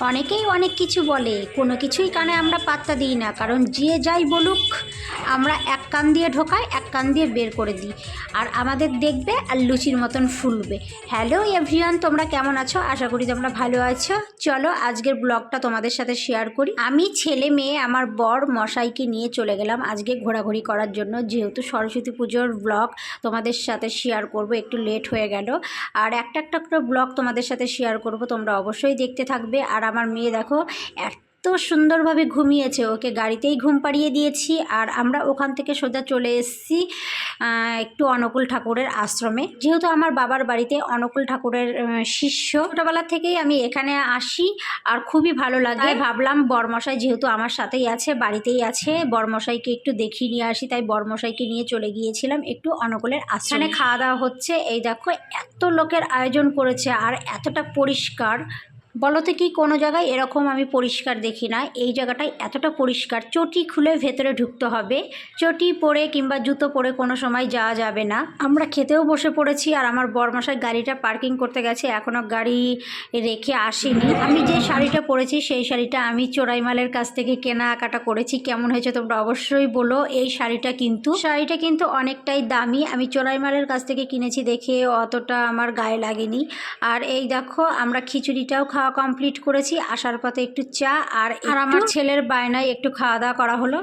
অনেকেই অনেক কিছু বলে, কোনো কিছুই কানে আমরা পাত্তা দিই না, কারণ যে যাই বলুক আমরা এক কান দিয়ে ঢোকাই, এক কান দিয়ে বের করে দিই, আর আমাদের দেখবে আর লুচির মতন ফুলবে। হ্যালো এভরিওয়ান, তোমরা কেমন আছো? আশা করি তোমরা ভালো আছো। চলো আজকের ব্লগটা তোমাদের সাথে শেয়ার করি। আমি, ছেলে মেয়ে, আমার বর মশাইকে নিয়ে চলে গেলাম আজকে ঘোরাঘুরি করার জন্য, যেহেতু সরস্বতী পুজোর ব্লগ তোমাদের সাথে শেয়ার করব, একটু লেট হয়ে গেল। আর একটা করে ব্লগ তোমাদের সাথে শেয়ার করব, তোমরা অবশ্যই দেখতে থাকবে। আর আমার মেয়ে দেখো এত সুন্দরভাবে ঘুমিয়েছে, ওকে গাড়িতেই ঘুম পাড়িয়ে দিয়েছি। আর আমরা ওখান থেকে সোজা চলে এসেছি একটু অনুকূল ঠাকুরের আশ্রমে, যেহেতু আমার বাবার বাড়িতে অনুকূল ঠাকুরের শিষ্য। ছোটোবেলা থেকেই আমি এখানে আসি আর খুবই ভালো লাগে। ভাবলাম বরমশাই যেহেতু আমার সাথেই আছে, বাড়িতেই আছে, বরমশাইকে একটু দেখিয়ে নিয়ে আসি, তাই বরমশাইকে নিয়ে চলে গিয়েছিলাম একটু অনুকূলের আশ্রমে। খাওয়া দাওয়া হচ্ছে, এই দেখো এত লোকের আয়োজন করেছে আর এতটা পরিষ্কার। বলো তো কি কোনো জায়গায় এরকম আমি পরিষ্কার দেখি না, এই জায়গাটায় এতটা পরিষ্কার। চটি খুলে ভেতরে ঢুকতে হবে, চটি পরে কিংবা জুতো পরে কোনো সময় যাওয়া যাবে না। আমরা খেতেও বসে পড়েছি আর আমার বরমশাই গাড়িটা পার্কিং করতে গেছে, এখনও গাড়ি রেখে আসেনি। আমি যে শাড়িটা পরেছি সেই শাড়িটা আমি চোরাইমালের কাছ থেকে কেনাকাটা করেছি। কেমন হয়েছে তোমরা অবশ্যই বলো। এই শাড়িটা কিন্তু অনেকটাই দামি, আমি চোরাইমালের কাছ থেকে কিনেছি দেখে অতটা আমার গায়ে লাগেনি। আর এই দেখো আমরা খিচুড়িটাও খাওয়া কমপ্লিট করেছি, আসার পথে একটু চা আর আমার ছেলের বায়নায় একটু খাওয়া দাওয়া করা হলো।